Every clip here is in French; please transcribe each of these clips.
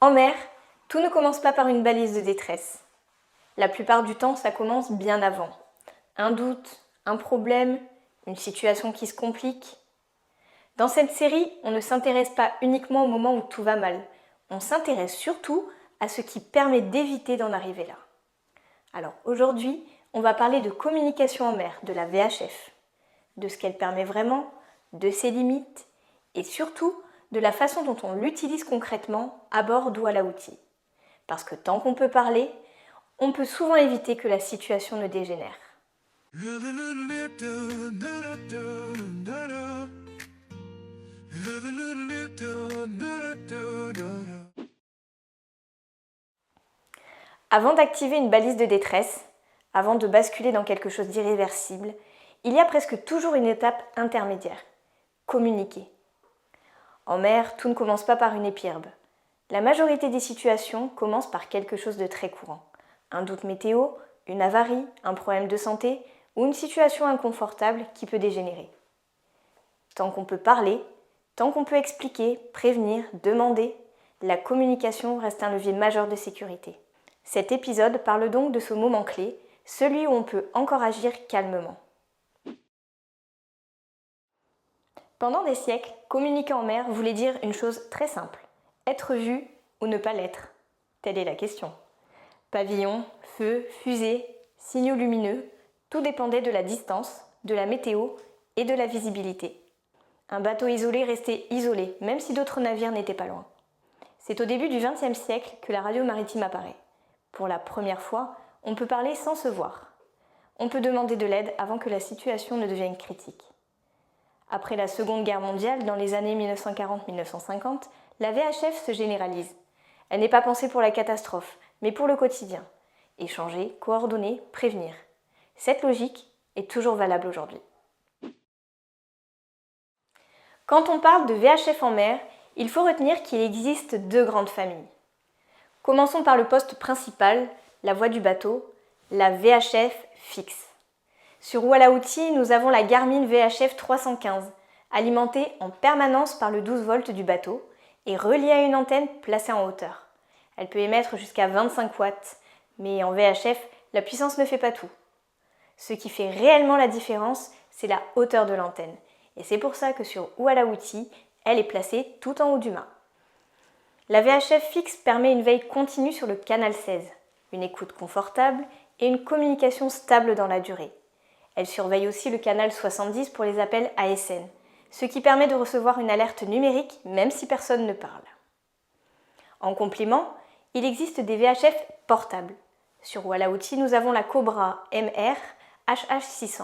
En mer, tout ne commence pas par une balise de détresse. La plupart du temps, ça commence bien avant. Un doute, un problème, une situation qui se complique. Dans cette série, on ne s'intéresse pas uniquement au moment où tout va mal. On s'intéresse surtout à ce qui permet d'éviter d'en arriver là. Alors aujourd'hui, on va parler de communication en mer, de la VHF, de ce qu'elle permet vraiment, de ses limites et surtout de la façon dont on l'utilise concrètement à bord d'Oua La Outi. Parce que tant qu'on peut parler, on peut souvent éviter que la situation ne dégénère. Avant d'activer une balise de détresse, avant de basculer dans quelque chose d'irréversible, il y a presque toujours une étape intermédiaire. Communiquer. En mer, tout ne commence pas par une épiherbe. La majorité des situations commencent par quelque chose de très courant. Un doute météo, une avarie, un problème de santé ou une situation inconfortable qui peut dégénérer. Tant qu'on peut parler, tant qu'on peut expliquer, prévenir, demander, la communication reste un levier majeur de sécurité. Cet épisode parle donc de ce moment clé, celui où on peut encore agir calmement. Pendant des siècles, communiquer en mer voulait dire une chose très simple. Être vu ou ne pas l'être? Telle est la question. Pavillon, feu, fusée, signaux lumineux, tout dépendait de la distance, de la météo et de la visibilité. Un bateau isolé restait isolé, même si d'autres navires n'étaient pas loin. C'est au début du XXe siècle que la radio maritime apparaît. Pour la première fois, on peut parler sans se voir. On peut demander de l'aide avant que la situation ne devienne critique. Après la Seconde Guerre mondiale, dans les années 1940-1950, la VHF se généralise. Elle n'est pas pensée pour la catastrophe, mais pour le quotidien. Échanger, coordonner, prévenir. Cette logique est toujours valable aujourd'hui. Quand on parle de VHF en mer, il faut retenir qu'il existe deux grandes familles. Commençons par le poste principal, la voie du bateau, la VHF fixe. Sur Oua La Outi, nous avons la Garmin VHF 315, alimentée en permanence par le 12 volts du bateau et reliée à une antenne placée en hauteur. Elle peut émettre jusqu'à 25 watts, mais en VHF, la puissance ne fait pas tout. Ce qui fait réellement la différence, c'est la hauteur de l'antenne. Et c'est pour ça que sur Oua La Outi, elle est placée tout en haut du mât. La VHF fixe permet une veille continue sur le canal 16, une écoute confortable et une communication stable dans la durée. Elle surveille aussi le canal 70 pour les appels ASN, ce qui permet de recevoir une alerte numérique même si personne ne parle. En complément, il existe des VHF portables. Sur Oua La Outi, nous avons la Cobra MR HH600.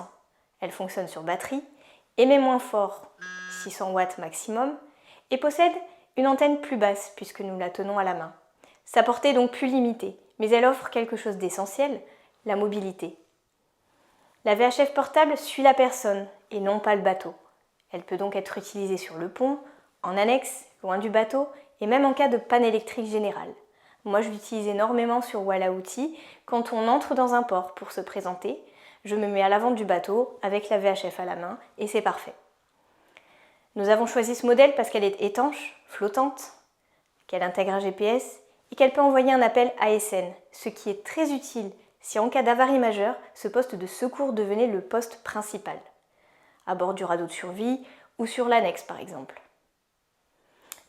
Elle fonctionne sur batterie, émet moins fort, 600 watts maximum, et possède une antenne plus basse puisque nous la tenons à la main. Sa portée est donc plus limitée, mais elle offre quelque chose d'essentiel, la mobilité. La VHF portable suit la personne et non pas le bateau. Elle peut donc être utilisée sur le pont, en annexe, loin du bateau et même en cas de panne électrique générale. Moi, je l'utilise énormément sur Oua La Outi quand on entre dans un port pour se présenter. Je me mets à l'avant du bateau avec la VHF à la main et c'est parfait. Nous avons choisi ce modèle parce qu'elle est étanche, flottante, qu'elle intègre un GPS et qu'elle peut envoyer un appel ASN, ce qui est très utile si en cas d'avarie majeure, ce poste de secours devenait le poste principal, à bord du radeau de survie ou sur l'annexe par exemple.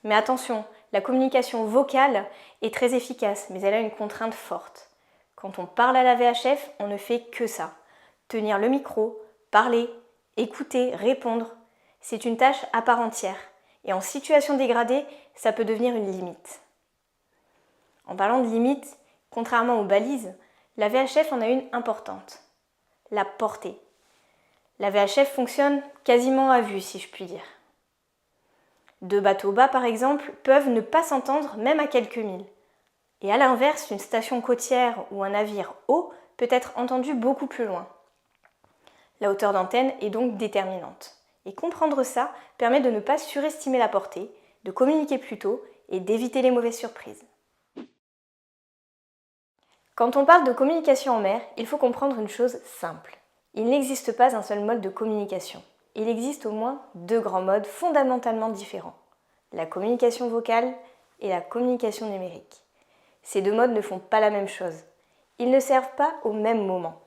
Mais attention, la communication vocale est très efficace, mais elle a une contrainte forte. Quand on parle à la VHF, on ne fait que ça. Tenir le micro, parler, écouter, répondre, c'est une tâche à part entière. Et en situation dégradée, ça peut devenir une limite. En parlant de limite, contrairement aux balises, la VHF en a une importante, la portée. La VHF fonctionne quasiment à vue, si je puis dire. Deux bateaux bas, par exemple, peuvent ne pas s'entendre même à quelques milles. Et à l'inverse, une station côtière ou un navire haut peut être entendu beaucoup plus loin. La hauteur d'antenne est donc déterminante. Et comprendre ça permet de ne pas surestimer la portée, de communiquer plus tôt et d'éviter les mauvaises surprises. Quand on parle de communication en mer, il faut comprendre une chose simple. Il n'existe pas un seul mode de communication. Il existe au moins deux grands modes fondamentalement différents. La communication vocale et la communication numérique. Ces deux modes ne font pas la même chose. Ils ne servent pas au même moment.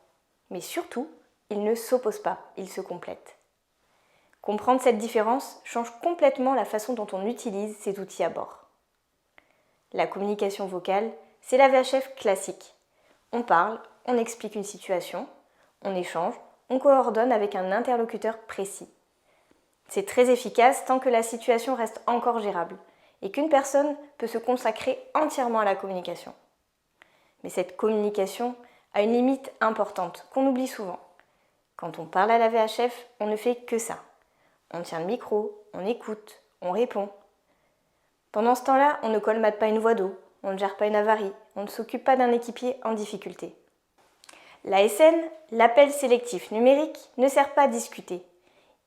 Mais surtout, ils ne s'opposent pas, ils se complètent. Comprendre cette différence change complètement la façon dont on utilise ces outils à bord. La communication vocale, c'est la VHF classique. On parle, on explique une situation, on échange, on coordonne avec un interlocuteur précis. C'est très efficace tant que la situation reste encore gérable et qu'une personne peut se consacrer entièrement à la communication. Mais cette communication a une limite importante qu'on oublie souvent. Quand on parle à la VHF, on ne fait que ça. On tient le micro, on écoute, on répond. Pendant ce temps-là, on ne colmate pas une voie d'eau, on ne gère pas une avarie, on ne s'occupe pas d'un équipier en difficulté. L'ASN, l'appel sélectif numérique, ne sert pas à discuter.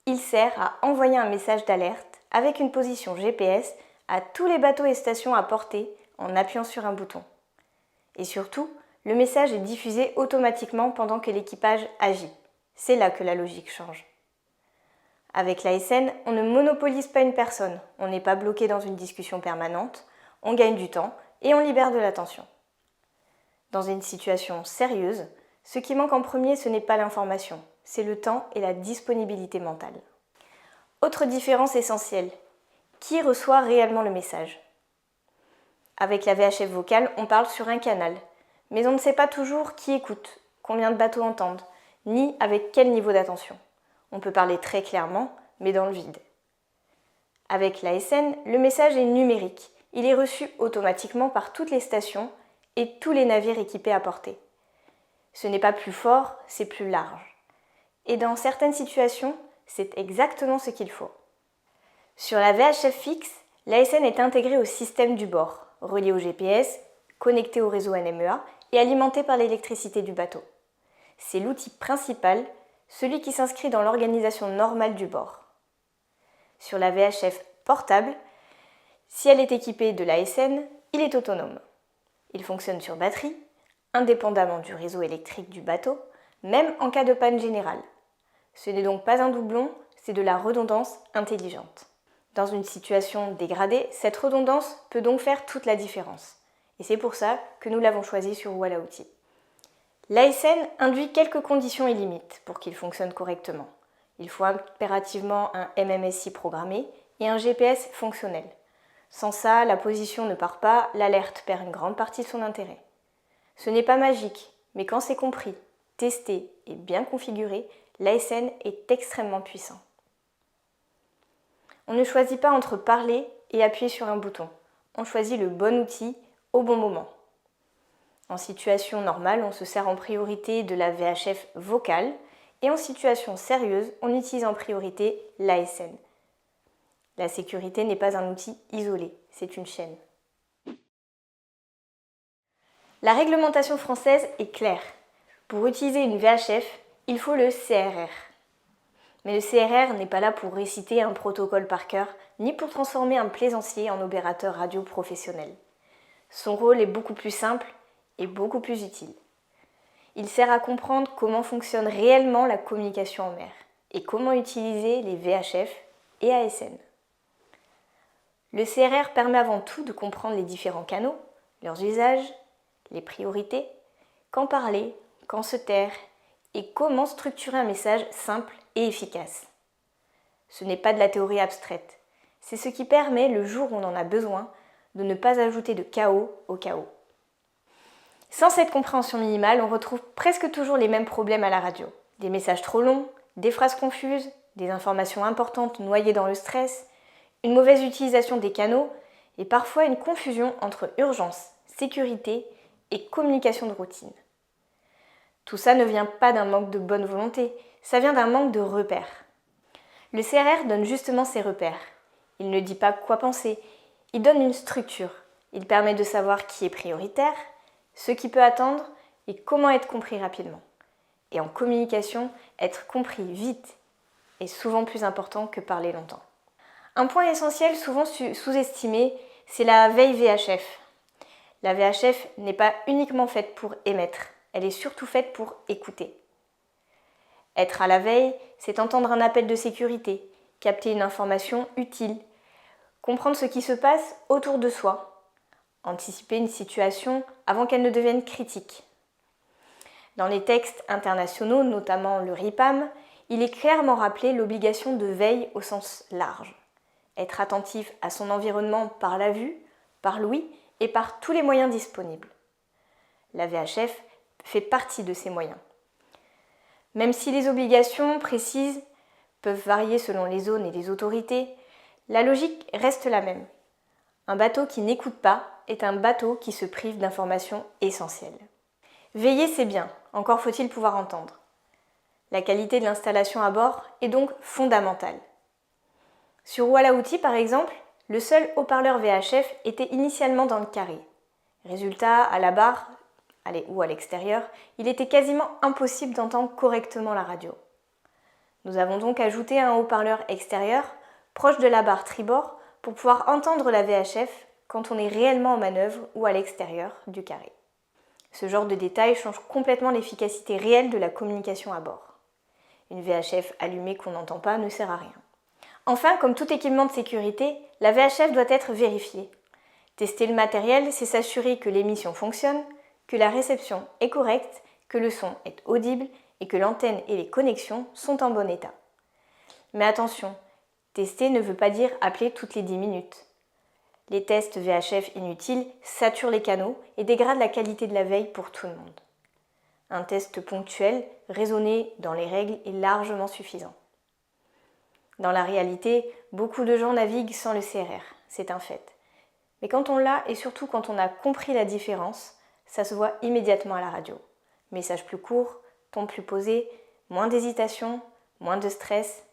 Il sert à envoyer un message d'alerte avec une position GPS à tous les bateaux et stations à portée en appuyant sur un bouton. Et surtout, le message est diffusé automatiquement pendant que l'équipage agit. C'est là que la logique change. Avec l'ASN, on ne monopolise pas une personne, on n'est pas bloqué dans une discussion permanente, on gagne du temps et on libère de l'attention. Dans une situation sérieuse, ce qui manque en premier, ce n'est pas l'information, c'est le temps et la disponibilité mentale. Autre différence essentielle, qui reçoit réellement le message ? Avec la VHF vocale, on parle sur un canal, mais on ne sait pas toujours qui écoute, combien de bateaux entendent, ni avec quel niveau d'attention. On peut parler très clairement, mais dans le vide. Avec l'ASN, le message est numérique. Il est reçu automatiquement par toutes les stations et tous les navires équipés à portée. Ce n'est pas plus fort, c'est plus large. Et dans certaines situations, c'est exactement ce qu'il faut. Sur la VHF fixe, l'ASN est intégrée au système du bord, relié au GPS, connecté au réseau NMEA et alimenté par l'électricité du bateau. C'est l'outil principal, celui qui s'inscrit dans l'organisation normale du bord. Sur la VHF portable, si elle est équipée de l'ASN, il est autonome. Il fonctionne sur batterie, indépendamment du réseau électrique du bateau, même en cas de panne générale. Ce n'est donc pas un doublon, c'est de la redondance intelligente. Dans une situation dégradée, cette redondance peut donc faire toute la différence. Et c'est pour ça que nous l'avons choisi sur Voilà Outils. L'ASN induit quelques conditions et limites pour qu'il fonctionne correctement. Il faut impérativement un MMSI programmé et un GPS fonctionnel. Sans ça, la position ne part pas, l'alerte perd une grande partie de son intérêt. Ce n'est pas magique, mais quand c'est compris, testé et bien configuré, l'ASN est extrêmement puissant. On ne choisit pas entre parler et appuyer sur un bouton. On choisit le bon outil au bon moment. En situation normale, on se sert en priorité de la VHF vocale et en situation sérieuse, on utilise en priorité l'ASN. La sécurité n'est pas un outil isolé, c'est une chaîne. La réglementation française est claire. Pour utiliser une VHF, il faut le CRR. Mais le CRR n'est pas là pour réciter un protocole par cœur, ni pour transformer un plaisancier en opérateur radio professionnel. Son rôle est beaucoup plus simple et beaucoup plus utile. Il sert à comprendre comment fonctionne réellement la communication en mer et comment utiliser les VHF et ASN. Le CRR permet avant tout de comprendre les différents canaux, leurs usages, les priorités, quand parler, quand se taire et comment structurer un message simple et efficace. Ce n'est pas de la théorie abstraite, c'est ce qui permet, le jour où on en a besoin, de ne pas ajouter de chaos au chaos. Sans cette compréhension minimale, on retrouve presque toujours les mêmes problèmes à la radio. Des messages trop longs, des phrases confuses, des informations importantes noyées dans le stress, une mauvaise utilisation des canaux et parfois une confusion entre urgence, sécurité et communication de routine. Tout ça ne vient pas d'un manque de bonne volonté, ça vient d'un manque de repères. Le CRR donne justement ces repères. Il ne dit pas quoi penser, il donne une structure. Il permet de savoir qui est prioritaire, ce qui peut attendre et comment être compris rapidement. Et en communication, être compris vite est souvent plus important que parler longtemps. Un point essentiel souvent sous-estimé, c'est la veille VHF. La VHF n'est pas uniquement faite pour émettre, elle est surtout faite pour écouter. Être à la veille, c'est entendre un appel de sécurité, capter une information utile, comprendre ce qui se passe autour de soi, anticiper une situation avant qu'elle ne devienne critique. Dans les textes internationaux, notamment le RIPAM, il est clairement rappelé l'obligation de veille au sens large. Être attentif à son environnement par la vue, par l'ouïe et par tous les moyens disponibles. La VHF fait partie de ces moyens. Même si les obligations précises peuvent varier selon les zones et les autorités, la logique reste la même. Un bateau qui n'écoute pas est un bateau qui se prive d'informations essentielles. Veiller, c'est bien, encore faut-il pouvoir entendre. La qualité de l'installation à bord est donc fondamentale. Sur Walaouti, par exemple, le seul haut-parleur VHF était initialement dans le carré. Résultat, à la barre ou à l'extérieur, il était quasiment impossible d'entendre correctement la radio. Nous avons donc ajouté un haut-parleur extérieur, proche de la barre tribord, pour pouvoir entendre la VHF quand on est réellement en manœuvre ou à l'extérieur du carré. Ce genre de détail change complètement l'efficacité réelle de la communication à bord. Une VHF allumée qu'on n'entend pas ne sert à rien. Enfin, comme tout équipement de sécurité, la VHF doit être vérifiée. Tester le matériel, c'est s'assurer que l'émission fonctionne, que la réception est correcte, que le son est audible et que l'antenne et les connexions sont en bon état. Mais attention, tester ne veut pas dire appeler toutes les 10 minutes. Les tests VHF inutiles saturent les canaux et dégradent la qualité de la veille pour tout le monde. Un test ponctuel, raisonné dans les règles, est largement suffisant. Dans la réalité, beaucoup de gens naviguent sans le CRR, c'est un fait. Mais quand on l'a et surtout quand on a compris la différence, ça se voit immédiatement à la radio. Message plus court, ton plus posé, moins d'hésitation, moins de stress,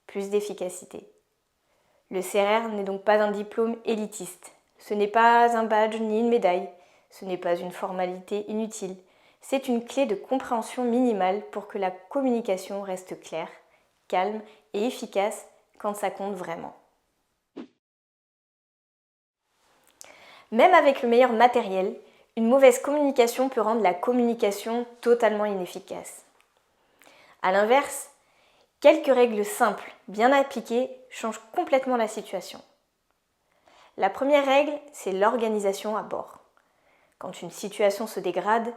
plus d'efficacité. Le CRR n'est donc pas un diplôme élitiste. Ce n'est pas un badge ni une médaille. Ce n'est pas une formalité inutile. C'est une clé de compréhension minimale pour que la communication reste claire, calme et efficace quand ça compte vraiment. Même avec le meilleur matériel, une mauvaise communication peut rendre la communication totalement inefficace. A l'inverse, quelques règles simples, bien appliquées, changent complètement la situation. La première règle, c'est l'organisation à bord. Quand une situation se dégrade,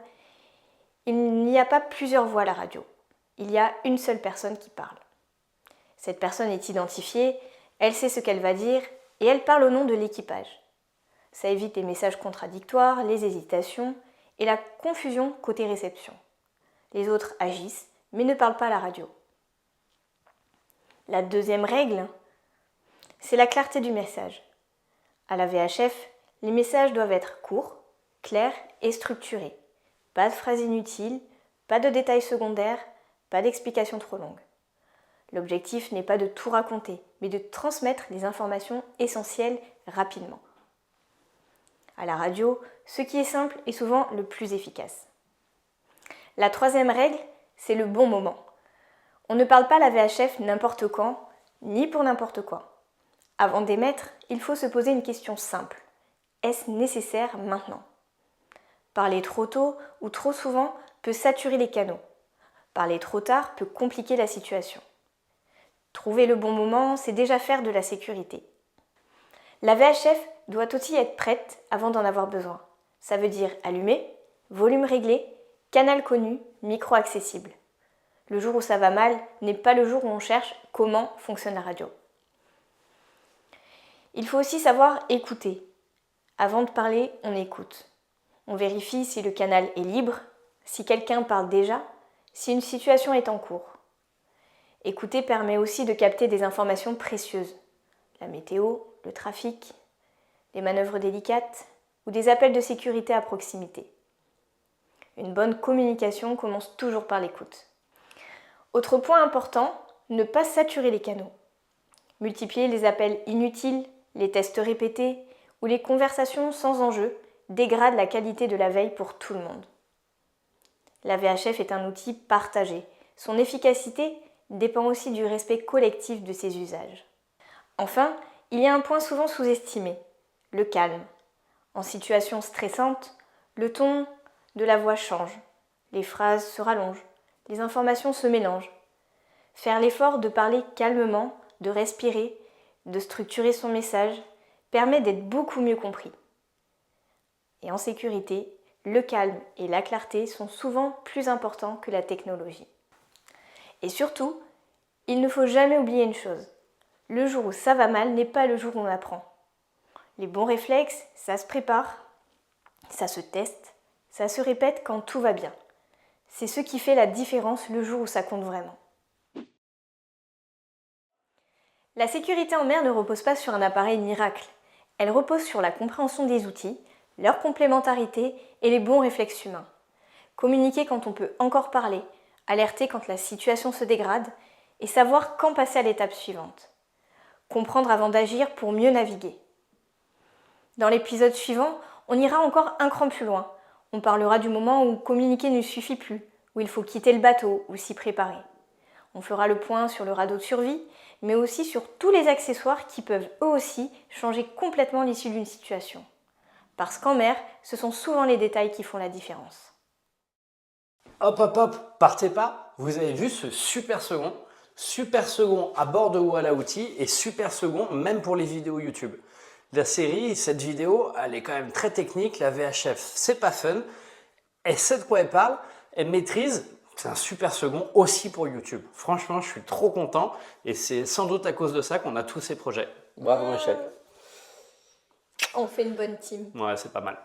il n'y a pas plusieurs voix à la radio. Il y a une seule personne qui parle. Cette personne est identifiée, elle sait ce qu'elle va dire et elle parle au nom de l'équipage. Ça évite les messages contradictoires, les hésitations et la confusion côté réception. Les autres agissent, mais ne parlent pas à la radio. La deuxième règle, c'est la clarté du message. À la VHF, les messages doivent être courts, clairs et structurés. Pas de phrases inutiles, pas de détails secondaires, pas d'explications trop longues. L'objectif n'est pas de tout raconter, mais de transmettre les informations essentielles rapidement. À la radio, ce qui est simple est souvent le plus efficace. La troisième règle, c'est le bon moment. On ne parle pas la VHF n'importe quand, ni pour n'importe quoi. Avant d'émettre, il faut se poser une question simple. Est-ce nécessaire maintenant ? Parler trop tôt ou trop souvent peut saturer les canaux. Parler trop tard peut compliquer la situation. Trouver le bon moment, c'est déjà faire de la sécurité. La VHF doit aussi être prête avant d'en avoir besoin. Ça veut dire allumé, volume réglé, canal connu, micro accessible. Le jour où ça va mal n'est pas le jour où on cherche comment fonctionne la radio. Il faut aussi savoir écouter. Avant de parler, on écoute. On vérifie si le canal est libre, si quelqu'un parle déjà, si une situation est en cours. Écouter permet aussi de capter des informations précieuses. La météo, le trafic, des manœuvres délicates ou des appels de sécurité à proximité. Une bonne communication commence toujours par l'écoute. Autre point important, ne pas saturer les canaux. Multiplier les appels inutiles, les tests répétés ou les conversations sans enjeu dégrade la qualité de la veille pour tout le monde. La VHF est un outil partagé. Son efficacité dépend aussi du respect collectif de ses usages. Enfin, il y a un point souvent sous-estimé, le calme. En situation stressante, le ton de la voix change, les phrases se rallongent, les informations se mélangent. Faire l'effort de parler calmement, de respirer, de structurer son message, permet d'être beaucoup mieux compris. Et en sécurité, le calme et la clarté sont souvent plus importants que la technologie. Et surtout, il ne faut jamais oublier une chose. Le jour où ça va mal n'est pas le jour où on apprend. Les bons réflexes, ça se prépare, ça se teste, ça se répète quand tout va bien. C'est ce qui fait la différence le jour où ça compte vraiment. La sécurité en mer ne repose pas sur un appareil miracle. Elle repose sur la compréhension des outils, leur complémentarité et les bons réflexes humains. Communiquer quand on peut encore parler, alerter quand la situation se dégrade et savoir quand passer à l'étape suivante. Comprendre avant d'agir pour mieux naviguer. Dans l'épisode suivant, on ira encore un cran plus loin. On parlera du moment où communiquer ne suffit plus, où il faut quitter le bateau ou s'y préparer. On fera le point sur le radeau de survie, mais aussi sur tous les accessoires qui peuvent eux aussi changer complètement l'issue d'une situation. Parce qu'en mer, ce sont souvent les détails qui font la différence. Hop, hop, hop, partez pas. Vous avez vu ce super second à bord de Walla Outil et super second même pour les vidéos YouTube. La série, cette vidéo, elle est quand même très technique. La VHF, c'est pas fun. Elle sait de quoi elle parle, elle maîtrise. C'est un super second aussi pour YouTube. Franchement, je suis trop content et c'est sans doute à cause de ça qu'on a tous ces projets. Bravo Michel. On fait une bonne team. Ouais, c'est pas mal.